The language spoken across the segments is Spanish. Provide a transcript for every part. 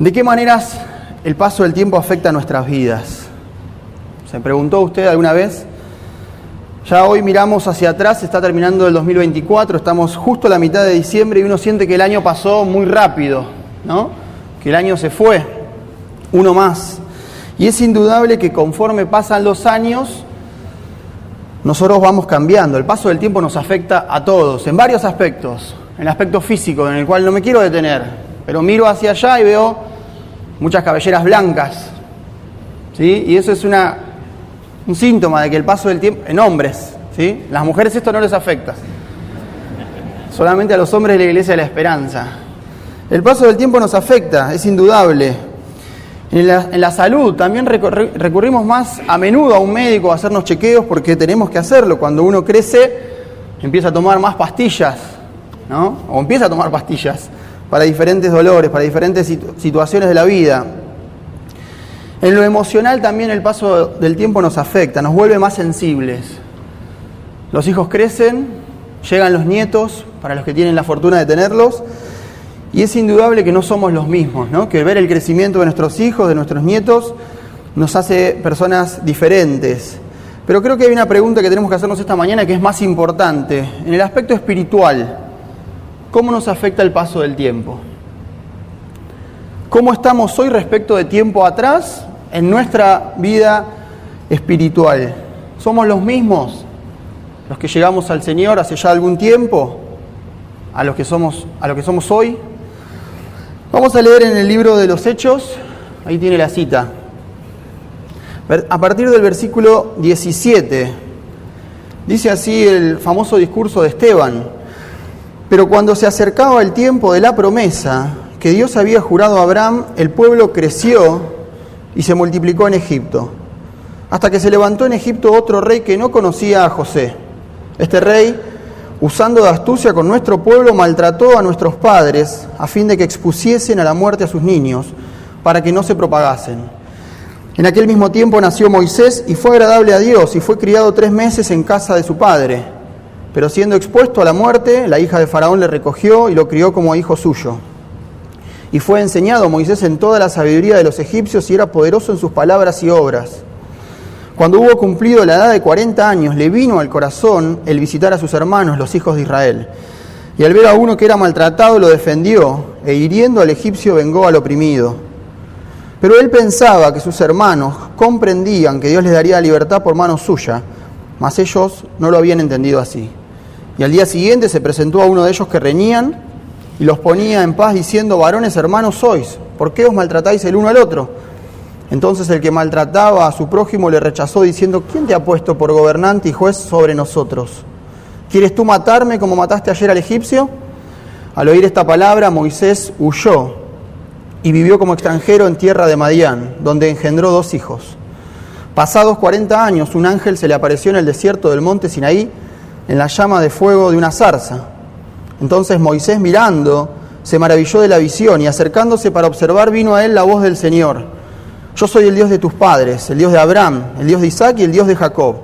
¿De qué maneras el paso del tiempo afecta a nuestras vidas? ¿Se preguntó usted alguna vez? Ya hoy miramos hacia atrás, está terminando el 2024, estamos justo a la mitad de diciembre y uno siente que el año pasó muy rápido, ¿no? Que el año se fue, uno más. Y es indudable que conforme pasan los años, nosotros vamos cambiando. El paso del tiempo nos afecta a todos, en varios aspectos. En el aspecto físico, en el cual no me quiero detener, pero miro hacia allá y veo muchas cabelleras blancas, ¿sí? Y eso es un síntoma de que el paso del tiempo, en hombres, ¿sí? Las mujeres esto no les afecta, solamente a los hombres de la Iglesia de la Esperanza. El paso del tiempo nos afecta, es indudable. En la salud también recurrimos más a menudo a un médico a hacernos chequeos porque tenemos que hacerlo. Cuando uno crece empieza a tomar más pastillas, ¿no? O empieza a tomar pastillas para diferentes dolores, para diferentes situaciones de la vida. En lo emocional también el paso del tiempo nos afecta, nos vuelve más sensibles. Los hijos crecen, llegan los nietos, para los que tienen la fortuna de tenerlos, y es indudable que no somos los mismos, ¿no? Que ver el crecimiento de nuestros hijos, de nuestros nietos, nos hace personas diferentes. Pero creo que hay una pregunta que tenemos que hacernos esta mañana que es más importante. En el aspecto espiritual, ¿cómo nos afecta el paso del tiempo? ¿Cómo estamos hoy respecto de tiempo atrás en nuestra vida espiritual? ¿Somos los mismos los que llegamos al Señor hace ya algún tiempo a lo que somos hoy? Vamos a leer en el libro de los Hechos, ahí tiene la cita. A partir del versículo 17, dice así el famoso discurso de Esteban. Pero cuando se acercaba el tiempo de la promesa que Dios había jurado a Abraham, el pueblo creció y se multiplicó en Egipto, hasta que se levantó en Egipto otro rey que no conocía a José. Este rey, usando de astucia con nuestro pueblo, maltrató a nuestros padres a fin de que expusiesen a la muerte a sus niños, para que no se propagasen. En aquel mismo tiempo nació Moisés y fue agradable a Dios y fue criado 3 meses en casa de su padre. Pero siendo expuesto a la muerte, la hija de Faraón le recogió y lo crió como hijo suyo. Y fue enseñado Moisés en toda la sabiduría de los egipcios y era poderoso en sus palabras y obras. Cuando hubo cumplido la edad de 40 años, le vino al corazón el visitar a sus hermanos, los hijos de Israel. Y al ver a uno que era maltratado, lo defendió, e hiriendo al egipcio vengó al oprimido. Pero él pensaba que sus hermanos comprendían que Dios les daría libertad por mano suya, mas ellos no lo habían entendido así. Y al día siguiente se presentó a uno de ellos que reñían y los ponía en paz diciendo: varones hermanos sois, ¿por qué os maltratáis el uno al otro? Entonces el que maltrataba a su prójimo le rechazó diciendo: ¿quién te ha puesto por gobernante y juez sobre nosotros? ¿Quieres tú matarme como mataste ayer al egipcio? Al oír esta palabra Moisés huyó y vivió como extranjero en tierra de Madián, donde engendró 2 hijos. Pasados 40 años, un ángel se le apareció en el desierto del monte Sinaí, en la llama de fuego de una zarza. Entonces Moisés, mirando, se maravilló de la visión y acercándose para observar, vino a él la voz del Señor: yo soy el Dios de tus padres, el Dios de Abraham, el Dios de Isaac y el Dios de Jacob.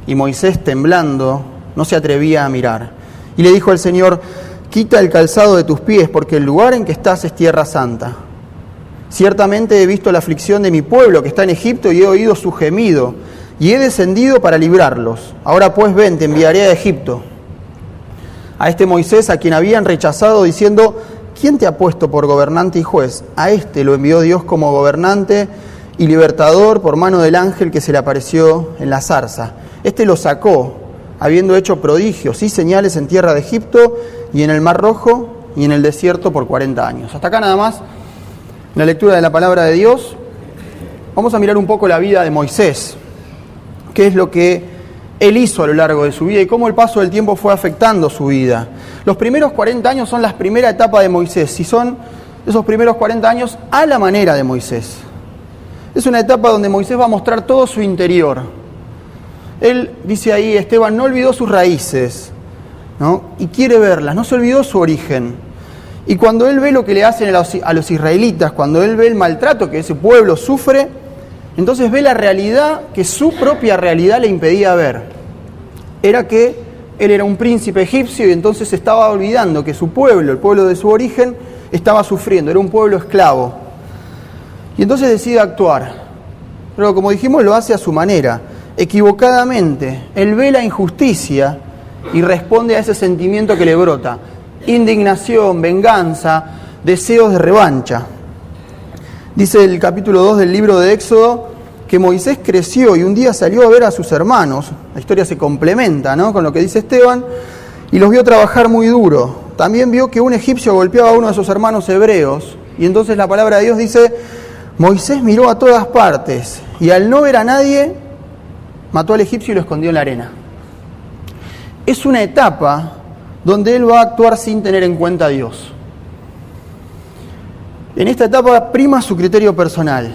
Y Moisés, temblando, no se atrevía a mirar. Y le dijo el Señor: quita el calzado de tus pies, porque el lugar en que estás es tierra santa. Ciertamente he visto la aflicción de mi pueblo que está en Egipto y he oído su gemido, y he descendido para librarlos. Ahora pues ven, te enviaré a Egipto. A este Moisés, a quien habían rechazado diciendo: ¿quién te ha puesto por gobernante y juez? A este lo envió Dios como gobernante y libertador por mano del ángel que se le apareció en la zarza. Este lo sacó, habiendo hecho prodigios y señales en tierra de Egipto y en el Mar Rojo y en el desierto por 40 años. Hasta acá nada más la lectura de la palabra de Dios. Vamos a mirar un poco la vida de Moisés. ¿Qué es lo que él hizo a lo largo de su vida y cómo el paso del tiempo fue afectando su vida? Los primeros 40 años son la primera etapa de Moisés y son esos primeros 40 años a la manera de Moisés. Es una etapa donde Moisés va a mostrar todo su interior. Él, dice ahí, Esteban, no olvidó sus raíces, ¿no? Y quiere verlas, no se olvidó su origen. Y cuando él ve lo que le hacen a los israelitas, cuando él ve el maltrato que ese pueblo sufre, entonces ve la realidad que su propia realidad le impedía ver. Era que él era un príncipe egipcio y entonces se estaba olvidando que su pueblo, el pueblo de su origen, estaba sufriendo. Era un pueblo esclavo. Y entonces decide actuar. Pero como dijimos, lo hace a su manera, equivocadamente. Él ve la injusticia y responde a ese sentimiento que le brota. Indignación, venganza, deseos de revancha. Dice el capítulo 2 del libro de Éxodo que Moisés creció y un día salió a ver a sus hermanos. La historia se complementa, ¿no?, con lo que dice Esteban, y los vio trabajar muy duro. También vio que un egipcio golpeaba a uno de sus hermanos hebreos, y entonces la palabra de Dios dice: Moisés miró a todas partes, y al no ver a nadie, mató al egipcio y lo escondió en la arena. Es una etapa donde él va a actuar sin tener en cuenta a Dios. En esta etapa prima su criterio personal.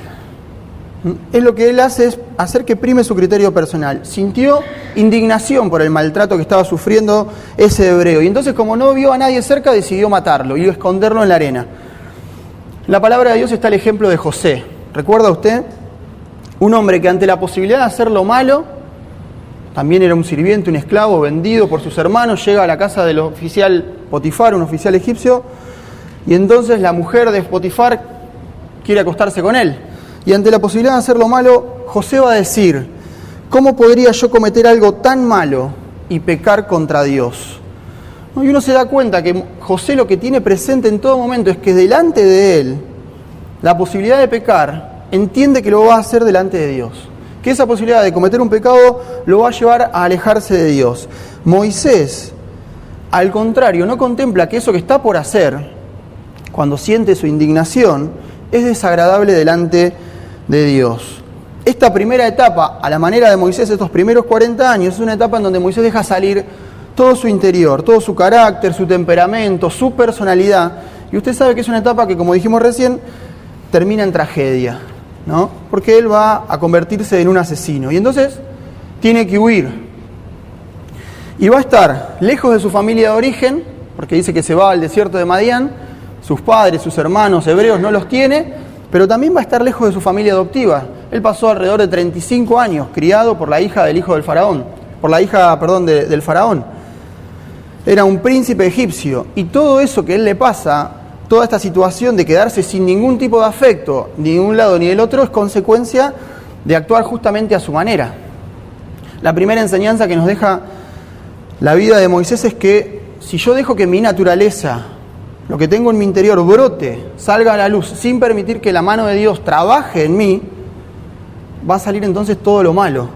Es lo que él hace, es hacer que prime su criterio personal. Sintió indignación por el maltrato que estaba sufriendo ese hebreo. Y entonces, como no vio a nadie cerca, decidió matarlo y esconderlo en la arena. En la palabra de Dios está el ejemplo de José. ¿Recuerda usted? Un hombre que ante la posibilidad de hacer lo malo, también era un sirviente, un esclavo vendido por sus hermanos, llega a la casa del oficial Potifar, un oficial egipcio, y entonces la mujer de Potifar quiere acostarse con él. Y ante la posibilidad de hacer lo malo, José va a decir: ¿cómo podría yo cometer algo tan malo y pecar contra Dios? Y uno se da cuenta que José lo que tiene presente en todo momento es que delante de él, la posibilidad de pecar, entiende que lo va a hacer delante de Dios. Que esa posibilidad de cometer un pecado lo va a llevar a alejarse de Dios. Moisés, al contrario, no contempla que eso que está por hacer, cuando siente su indignación, es desagradable delante de Dios. Esta primera etapa, a la manera de Moisés, estos primeros 40 años, es una etapa en donde Moisés deja salir todo su interior, todo su carácter, su temperamento, su personalidad. Y usted sabe que es una etapa que, como dijimos recién, termina en tragedia, ¿no? Porque él va a convertirse en un asesino. Y entonces tiene que huir. Y va a estar lejos de su familia de origen, porque dice que se va al desierto de Madián. Sus padres, sus hermanos hebreos no los tiene, pero también va a estar lejos de su familia adoptiva. Él pasó alrededor de 35 años criado por la hija del hijo del faraón, del faraón. Era un príncipe egipcio, y todo eso que él le pasa, toda esta situación de quedarse sin ningún tipo de afecto, ni de un lado ni del otro, es consecuencia de actuar justamente a su manera. La primera enseñanza que nos deja la vida de Moisés es que si yo dejo que mi naturaleza, lo que tengo en mi interior, brote, salga a la luz, sin permitir que la mano de Dios trabaje en mí, va a salir entonces todo lo malo,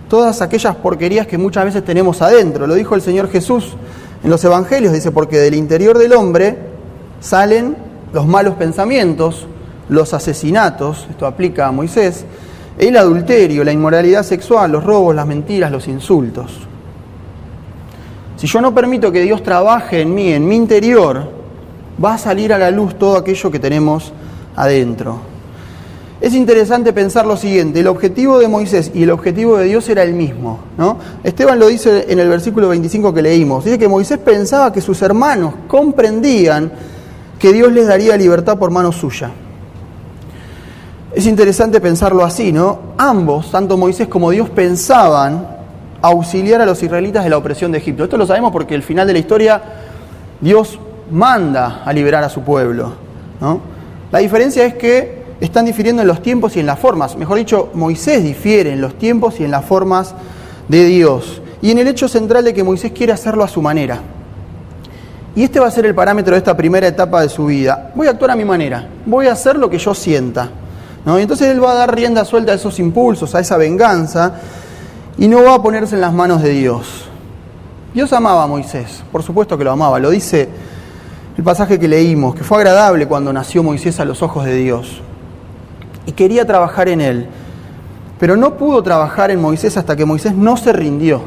todas aquellas porquerías que muchas veces tenemos adentro. Lo dijo el Señor Jesús en los Evangelios, dice: porque del interior del hombre salen los malos pensamientos, los asesinatos, esto aplica a Moisés, el adulterio, la inmoralidad sexual, los robos, las mentiras, los insultos. Si yo no permito que Dios trabaje en mí, en mi interior, va a salir a la luz todo aquello que tenemos adentro. Es interesante pensar lo siguiente: el objetivo de Moisés y el objetivo de Dios era el mismo, ¿no? Esteban lo dice en el versículo 25 que leímos. Dice que Moisés pensaba que sus hermanos comprendían que Dios les daría libertad por mano suya. Es interesante pensarlo así, ¿no? Ambos, tanto Moisés como Dios, pensaban auxiliar a los israelitas de la opresión de Egipto. Esto lo sabemos porque al final de la historia Dios manda a liberar a su pueblo, ¿no? La diferencia es que están difiriendo en los tiempos y en las formas. Mejor dicho, Moisés difiere en los tiempos y en las formas de Dios. Y en el hecho central de que Moisés quiere hacerlo a su manera. Y este va a ser el parámetro de esta primera etapa de su vida. Voy a actuar a mi manera. Voy a hacer lo que yo sienta, ¿no? Y entonces él va a dar rienda suelta a esos impulsos, a esa venganza, y no va a ponerse en las manos de Dios. Dios amaba a Moisés. Por supuesto que lo amaba. Lo dice el pasaje que leímos, que fue agradable cuando nació Moisés a los ojos de Dios. Y quería trabajar en él. Pero no pudo trabajar en Moisés hasta que Moisés no se rindió.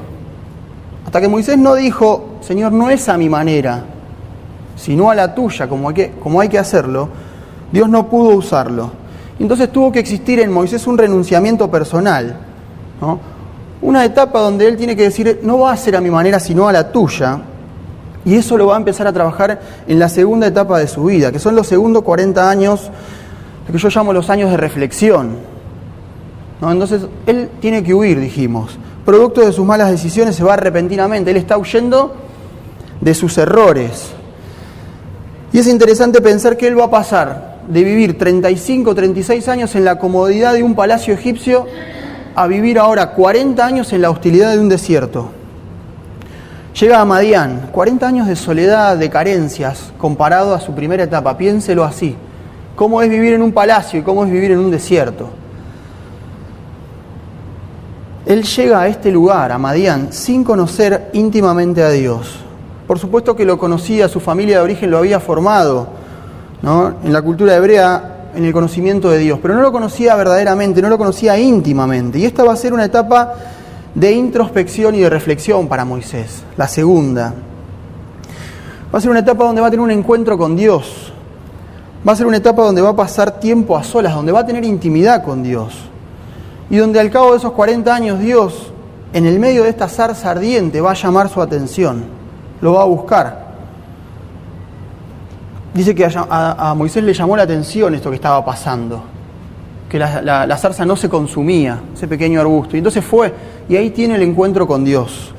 Hasta que Moisés no dijo: Señor, no es a mi manera, sino a la tuya, como hay que hacerlo. Dios no pudo usarlo. Entonces tuvo que existir en Moisés un renunciamiento personal, ¿no? Una etapa donde él tiene que decir: no va a ser a mi manera, sino a la tuya. Y eso lo va a empezar a trabajar en la segunda etapa de su vida, que son los segundos 40 años, lo que yo llamo los años de reflexión, ¿no? Entonces, él tiene que huir, dijimos. Producto de sus malas decisiones se va repentinamente. Él está huyendo de sus errores. Y es interesante pensar que él va a pasar de vivir 35, 36 años en la comodidad de un palacio egipcio a vivir ahora 40 años en la hostilidad de un desierto. Llega a Madián, 40 años de soledad, de carencias, comparado a su primera etapa. Piénselo así. ¿Cómo es vivir en un palacio y cómo es vivir en un desierto? Él llega a este lugar, a Madián, sin conocer íntimamente a Dios. Por supuesto que lo conocía, su familia de origen lo había formado, ¿no?, en la cultura hebrea, en el conocimiento de Dios, pero no lo conocía verdaderamente, no lo conocía íntimamente. Y esta va a ser una etapa de introspección y de reflexión para Moisés, la segunda. Va a ser una etapa donde va a tener un encuentro con Dios. Va a ser una etapa donde va a pasar tiempo a solas, donde va a tener intimidad con Dios. Y donde al cabo de esos 40 años Dios, en el medio de esta zarza ardiente, va a llamar su atención, lo va a buscar. Dice que a Moisés le llamó la atención esto que estaba pasando, que la zarza no se consumía, ese pequeño arbusto. Y entonces fue, y ahí tiene el encuentro con Dios.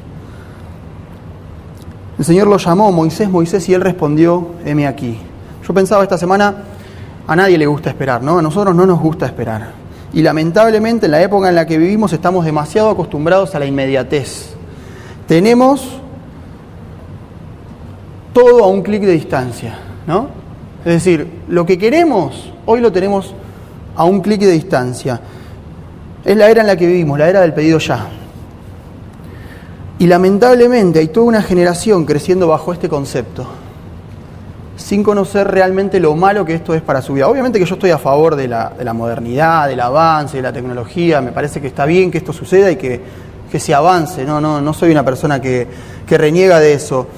El Señor lo llamó, Moisés, Moisés, y él respondió, heme aquí. Yo pensaba esta semana, a nadie le gusta esperar, ¿no? A nosotros no nos gusta esperar. Y lamentablemente en la época en la que vivimos estamos demasiado acostumbrados a la inmediatez. Tenemos todo a un clic de distancia, ¿no? Es decir, lo que queremos, hoy lo tenemos a un clic de distancia. Es la era en la que vivimos, la era del pedido ya. Y lamentablemente hay toda una generación creciendo bajo este concepto, sin conocer realmente lo malo que esto es para su vida. Obviamente que yo estoy a favor de la modernidad, del avance, de la tecnología. Me parece que está bien que esto suceda y que se avance. No soy una persona que reniega de eso.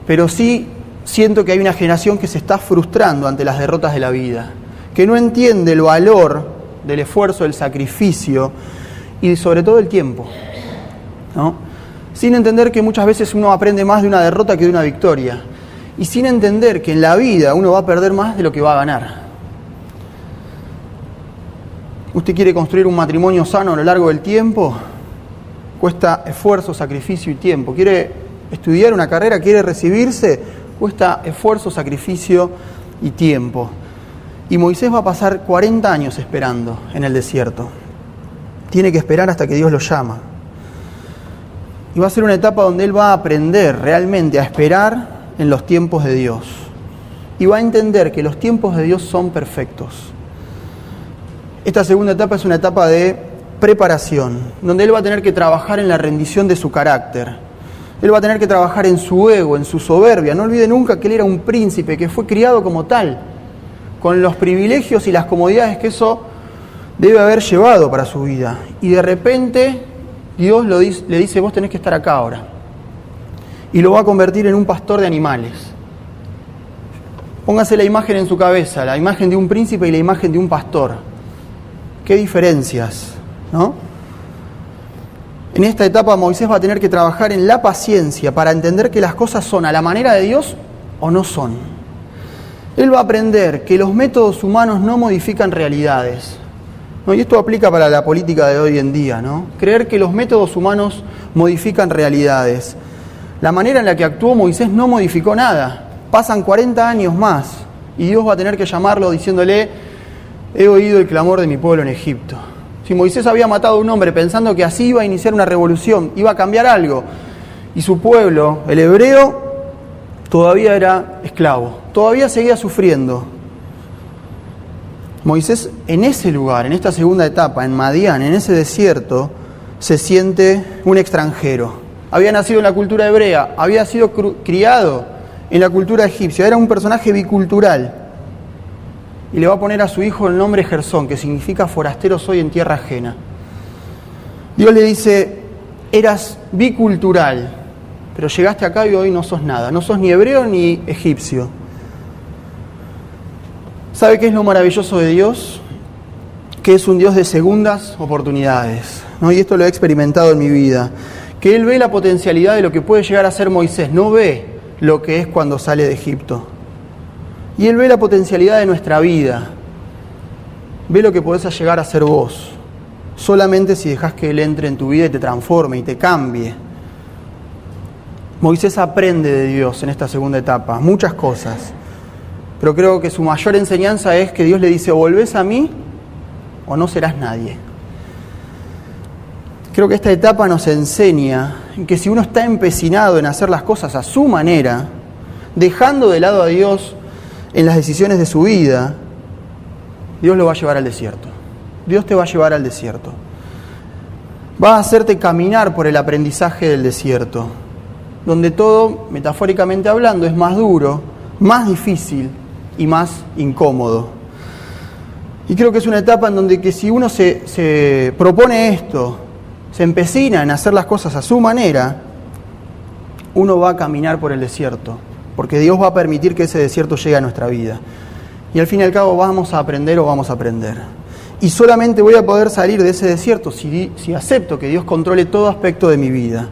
Pero sí siento que hay una generación que se está frustrando ante las derrotas de la vida, que no entiende el valor del esfuerzo, del sacrificio y sobre todo el tiempo, ¿no? Sin entender que muchas veces uno aprende más de una derrota que de una victoria. Y sin entender que en la vida uno va a perder más de lo que va a ganar. ¿Usted quiere construir un matrimonio sano a lo largo del tiempo? Cuesta esfuerzo, sacrificio y tiempo. ¿Quiere estudiar una carrera? ¿Quiere recibirse? Cuesta esfuerzo, sacrificio y tiempo. Y Moisés va a pasar 40 años esperando en el desierto. Tiene que esperar hasta que Dios lo llama. Y va a ser una etapa donde él va a aprender realmente a esperar en los tiempos de Dios. Y va a entender que los tiempos de Dios son perfectos. Esta segunda etapa es una etapa de preparación, donde él va a tener que trabajar en la rendición de su carácter. Él va a tener que trabajar en su ego, en su soberbia. No olvide nunca que él era un príncipe, que fue criado como tal, con los privilegios y las comodidades que eso debe haber llevado para su vida. Y de repente Dios le dice, vos tenés que estar acá ahora. Y lo va a convertir en un pastor de animales. Póngase la imagen en su cabeza, la imagen de un príncipe y la imagen de un pastor. ¿Qué diferencias, no? En esta etapa Moisés va a tener que trabajar en la paciencia para entender que las cosas son a la manera de Dios o no son. Él va a aprender que los métodos humanos no modifican realidades, ¿no? Y esto aplica para la política de hoy en día, ¿no? Creer que los métodos humanos modifican realidades. La manera en la que actuó Moisés no modificó nada. Pasan 40 años más y Dios va a tener que llamarlo diciéndole, he oído el clamor de mi pueblo en Egipto. Si Moisés había matado a un hombre pensando que así iba a iniciar una revolución, iba a cambiar algo, y su pueblo, el hebreo, todavía era esclavo, todavía seguía sufriendo. Moisés en ese lugar, en esta segunda etapa, en Madián, en ese desierto, se siente un extranjero. Había nacido en la cultura hebrea, había sido criado en la cultura egipcia, era un personaje bicultural. Y le va a poner a su hijo el nombre Gersón, que significa forastero soy en tierra ajena. Dios le dice, eras bicultural, pero llegaste acá y hoy no sos nada, no sos ni hebreo ni egipcio. ¿Sabe qué es lo maravilloso de Dios? Que es un Dios de segundas oportunidades, ¿no? Y esto lo he experimentado en mi vida. Que Él ve la potencialidad de lo que puede llegar a ser Moisés, no ve lo que es cuando sale de Egipto. Y Él ve la potencialidad de nuestra vida, ve lo que podés llegar a ser vos, solamente si dejás que Él entre en tu vida y te transforme y te cambie. Moisés aprende de Dios en esta segunda etapa, muchas cosas. pero creo que su mayor enseñanza es que Dios le dice: o volvés a mí o no serás nadie. Creo que esta etapa nos enseña que si uno está empecinado en hacer las cosas a su manera, dejando de lado a Dios en las decisiones de su vida, Dios lo va a llevar al desierto. Dios te va a llevar al desierto. Va a hacerte caminar por el aprendizaje del desierto, donde todo, metafóricamente hablando, es más duro, más difícil y más incómodo. Y creo que es una etapa en donde que si uno se propone esto, se empecina en hacer las cosas a su manera, uno va a caminar por el desierto, porque Dios va a permitir que ese desierto llegue a nuestra vida. Y al fin y al cabo vamos a aprender o vamos a aprender. Y solamente voy a poder salir de ese desierto si acepto que Dios controle todo aspecto de mi vida,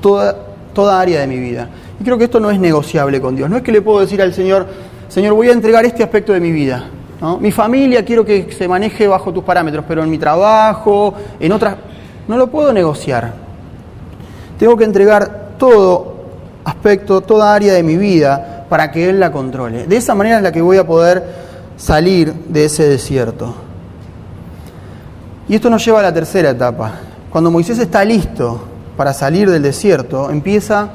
toda área de mi vida. Y creo que esto no es negociable con Dios. No es que le puedo decir al Señor: Señor, voy a entregar este aspecto de mi vida, ¿no? Mi familia quiero que se maneje bajo tus parámetros, pero en mi trabajo, en otras, no lo puedo negociar. Tengo que entregar todo aspecto, toda área de mi vida para que Él la controle. De esa manera es la que voy a poder salir de ese desierto. Y esto nos lleva a la tercera etapa. Cuando Moisés está listo para salir del desierto, empieza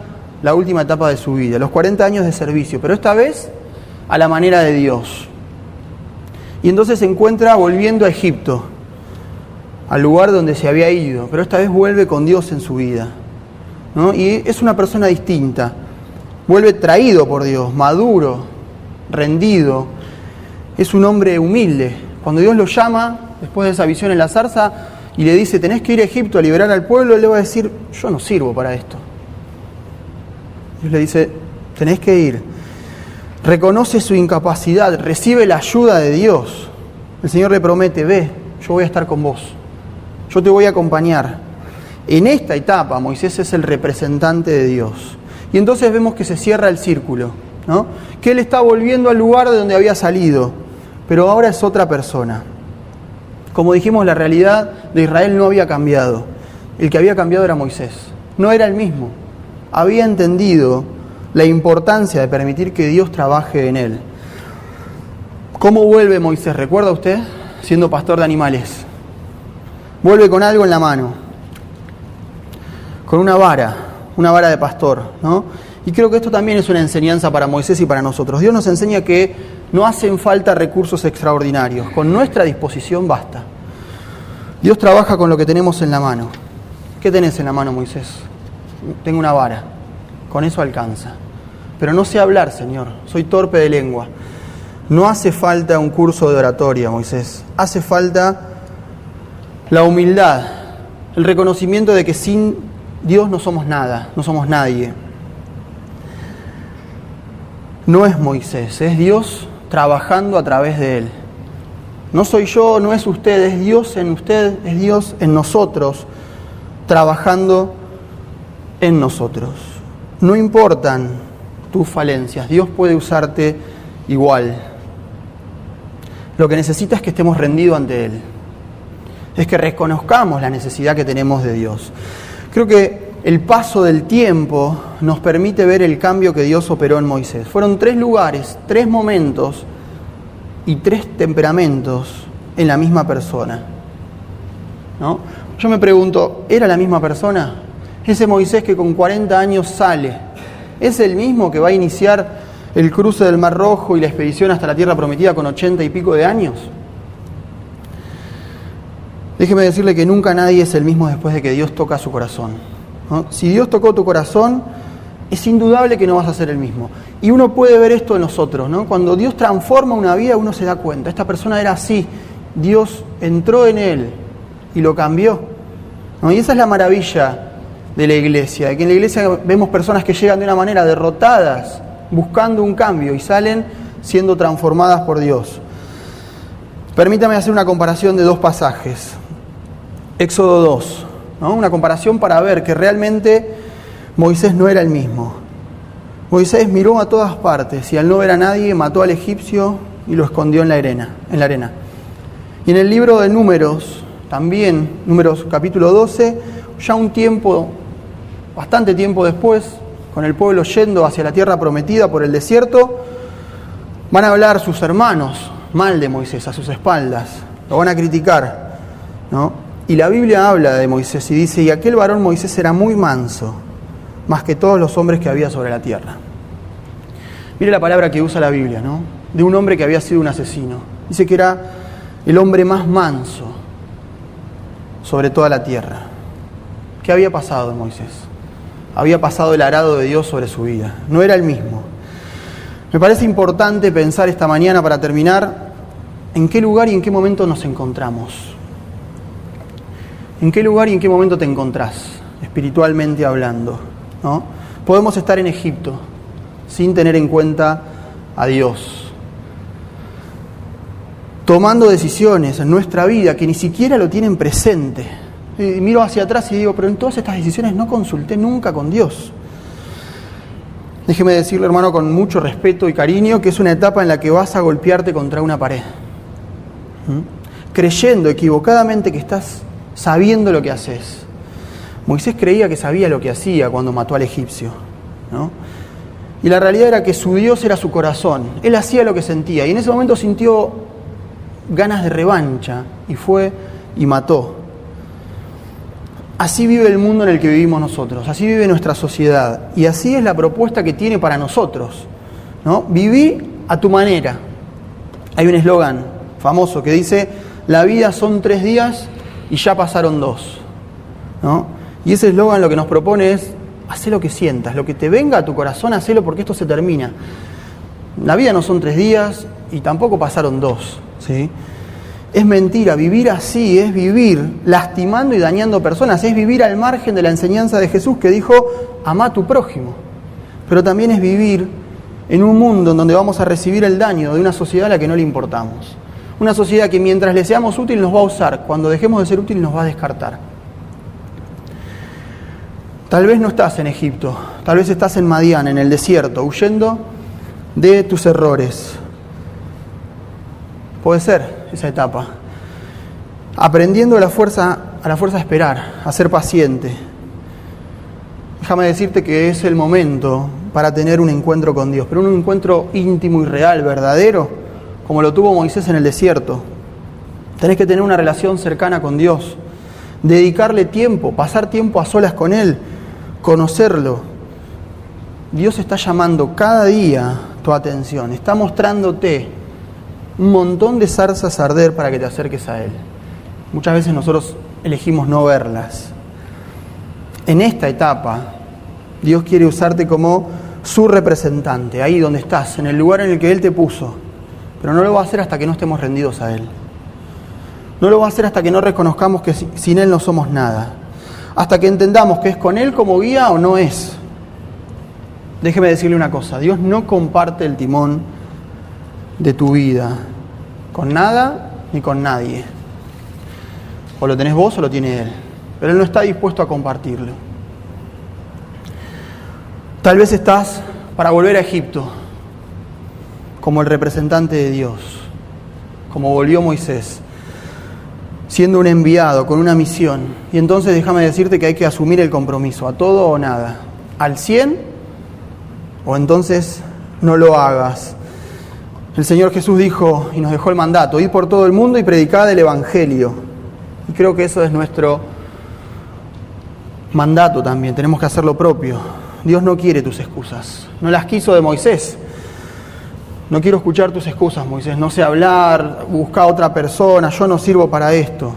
la última etapa de su vida, los 40 años de servicio, pero esta vez a la manera de Dios. Y entonces se encuentra volviendo a Egipto, al lugar donde se había ido, pero esta vez vuelve con Dios en su vida, ¿no? Y es una persona distinta, vuelve traído por Dios, maduro, rendido, es un hombre humilde. Cuando Dios lo llama, después de esa visión en la zarza, y le dice: tenés que ir a Egipto a liberar al pueblo, él le va a decir: yo no sirvo para esto. Dios le dice: tenés que ir. Reconoce su incapacidad, recibe la ayuda de Dios. El Señor le promete: ve, yo voy a estar con vos, yo te voy a acompañar. En esta etapa Moisés es el representante de Dios. Y entonces vemos que se cierra el círculo, ¿no? Que él está volviendo al lugar de donde había salido, pero ahora es otra persona. Como dijimos, la realidad de Israel no había cambiado. El que había cambiado era Moisés. No era el mismo. Había entendido la importancia de permitir que Dios trabaje en él. ¿Cómo vuelve Moisés? ¿Recuerda usted? Siendo pastor de animales. Vuelve con algo en la mano. Con una vara de pastor, ¿no? Y creo que esto también es una enseñanza para Moisés y para nosotros. Dios nos enseña que no hacen falta recursos extraordinarios. Con nuestra disposición basta. Dios trabaja con lo que tenemos en la mano. ¿Qué tenés en la mano, Moisés? Tengo una vara. Con eso alcanza. Pero no sé hablar, Señor. Soy torpe de lengua. No hace falta un curso de oratoria, Moisés. Hace falta la humildad, el reconocimiento de que sin Dios no somos nada, no somos nadie. No es Moisés, es Dios trabajando a través de él. No soy yo, no es usted, es Dios en usted, es Dios en nosotros, trabajando en nosotros. No importan tus falencias, Dios puede usarte igual. Lo que necesita es que estemos rendidos ante Él. Es que reconozcamos la necesidad que tenemos de Dios. Creo que el paso del tiempo nos permite ver el cambio que Dios operó en Moisés. Fueron 3 lugares, 3 momentos y 3 temperamentos en la misma persona, ¿no? Yo me pregunto, ¿era la misma persona? Ese Moisés que con 40 años sale, ¿es el mismo que va a iniciar el cruce del Mar Rojo y la expedición hasta la Tierra Prometida con 80 y pico de años? Déjeme decirle que nunca nadie es el mismo después de que Dios toca su corazón, ¿no? Si Dios tocó tu corazón, es indudable que no vas a ser el mismo. Y uno puede ver esto en nosotros, ¿no? Cuando Dios transforma una vida, uno se da cuenta. Esta persona era así, Dios entró en él y lo cambió, ¿no? Y esa es la maravilla de la iglesia, de que en la iglesia vemos personas que llegan de una manera derrotadas, buscando un cambio, y salen siendo transformadas por Dios. Permítame hacer una comparación de 2 pasajes. Éxodo 2, ¿no? Una comparación para ver que realmente Moisés no era el mismo. Moisés miró a todas partes y al no ver a nadie mató al egipcio y lo escondió en la arena. Y en el libro de Números, también, Números capítulo 12, ya bastante tiempo después, con el pueblo yendo hacia la tierra prometida por el desierto, Van a hablar sus hermanos mal de Moisés a sus espaldas, lo van a criticar, ¿no? Y la Biblia habla de Moisés y dice: y aquel varón Moisés era muy manso, más que todos los hombres que había sobre la tierra. Mire la palabra que usa la Biblia, ¿no? De un hombre que había sido un asesino. Dice que era el hombre más manso sobre toda la tierra. ¿Qué había pasado en Moisés? Había pasado el arado de Dios sobre su vida. No era el mismo. Me parece importante pensar esta mañana, para terminar, en qué lugar y en qué momento nos encontramos. ¿En qué lugar y en qué momento te encontrás, espiritualmente hablando, ¿no? Podemos estar en Egipto sin tener en cuenta a Dios, tomando decisiones en nuestra vida que ni siquiera lo tienen presente. Y miro hacia atrás y digo: pero en todas estas decisiones no consulté nunca con Dios. Déjeme decirle, hermano, con mucho respeto y cariño, que es una etapa en la que vas a golpearte contra una pared, creyendo equivocadamente que estás sabiendo lo que haces. Moisés creía que sabía lo que hacía cuando mató al egipcio, ¿no? Y la realidad era que su Dios era su corazón. Él hacía lo que sentía, y en ese momento sintió ganas de revancha y fue y mató. Así vive el mundo en el que vivimos nosotros, así vive nuestra sociedad, y así es la propuesta que tiene para nosotros, ¿no? Viví a tu manera. Hay un eslogan famoso que dice: la vida son 3 días y ya pasaron 2, ¿no? Y ese eslogan lo que nos propone es: hacé lo que sientas, lo que te venga a tu corazón, hacelo, porque esto se termina. La vida no son 3 días y tampoco pasaron 2, ¿sí? Es mentira. Vivir así es vivir lastimando y dañando personas, es vivir al margen de la enseñanza de Jesús, que dijo: amá a tu prójimo. Pero también es vivir en un mundo en donde vamos a recibir el daño de una sociedad a la que no le importamos. Una sociedad que mientras le seamos útiles nos va a usar, cuando dejemos de ser útiles nos va a descartar. Tal vez no estás en Egipto, tal vez estás en Madián, en el desierto, huyendo de tus errores. Puede ser esa etapa. Aprendiendo a la fuerza a esperar, a ser paciente. Déjame decirte que es el momento para tener un encuentro con Dios, pero un encuentro íntimo y real, verdadero, como lo tuvo Moisés en el desierto. Tenés que tener una relación cercana con Dios, dedicarle tiempo, pasar tiempo a solas con Él, conocerlo. Dios está llamando cada día tu atención, está mostrándote un montón de zarzas a arder para que te acerques a Él. Muchas veces nosotros elegimos no verlas. En esta etapa, Dios quiere usarte como su representante, ahí donde estás, en el lugar en el que Él te puso. Pero no lo va a hacer hasta que no estemos rendidos a Él. No lo va a hacer hasta que no reconozcamos que sin Él no somos nada. Hasta que entendamos que es con Él como guía o no es. Déjeme decirle una cosa: Dios no comparte el timón de tu vida con nada ni con nadie. O lo tenés vos o lo tiene Él, pero Él no está dispuesto a compartirlo. Tal vez estás para volver a Egipto como el representante de Dios, como volvió Moisés, siendo un enviado con una misión. Y entonces déjame decirte que hay que asumir el compromiso, a todo o nada, al 100, o entonces no lo hagas. El Señor Jesús dijo y nos dejó el mandato: id por todo el mundo y predicad el Evangelio. Y creo que eso es nuestro mandato también, tenemos que hacer lo propio. Dios no quiere tus excusas, no las quiso de Moisés. No quiero escuchar tus excusas, Moisés, no sé hablar, busca a otra persona, yo no sirvo para esto.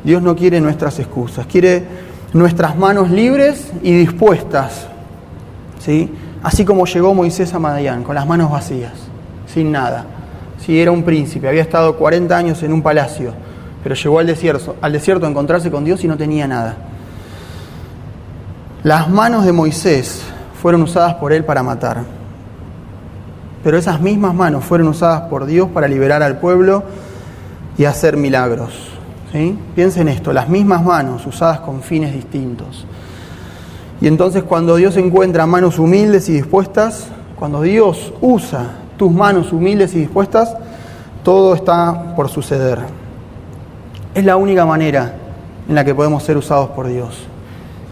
Dios no quiere nuestras excusas, quiere nuestras manos libres y dispuestas, ¿sí? Así como llegó Moisés a Madián, con las manos vacías, sin nada. Sí, era un príncipe, había estado 40 años en un palacio, pero llegó al desierto a encontrarse con Dios y no tenía nada. Las manos de Moisés fueron usadas por él para matar, pero esas mismas manos fueron usadas por Dios para liberar al pueblo y hacer milagros, ¿sí? Piensen esto, las mismas manos usadas con fines distintos. Y entonces cuando Dios encuentra manos humildes y dispuestas, cuando Dios usa tus manos humildes y dispuestas, todo está por suceder. Es la única manera en la que podemos ser usados por Dios.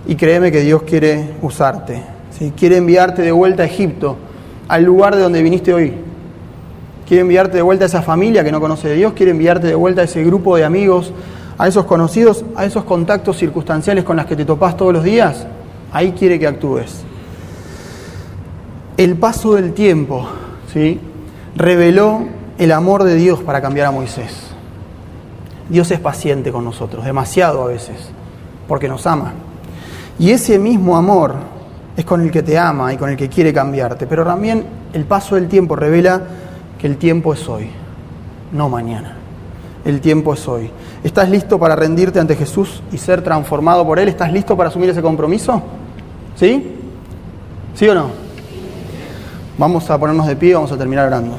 Y créeme que Dios quiere usarte, ¿sí? Quiere enviarte de vuelta a Egipto, al lugar de donde viniste hoy. Quiere enviarte de vuelta a esa familia que no conoce de Dios, quiere enviarte de vuelta a ese grupo de amigos, a esos conocidos, a esos contactos circunstanciales con los que te topás todos los días. Ahí quiere que actúes. El paso del tiempo, ¿sí?, reveló el amor de Dios para cambiar a Moisés. Dios es paciente con nosotros, demasiado a veces, porque nos ama. Y ese mismo amor es con el que te ama y con el que quiere cambiarte. Pero también el paso del tiempo revela que el tiempo es hoy, no mañana. El tiempo es hoy. ¿Estás listo para rendirte ante Jesús y ser transformado por Él? ¿Estás listo para asumir ese compromiso? ¿Sí? ¿Sí o no? Vamos a ponernos de pie y vamos a terminar orando.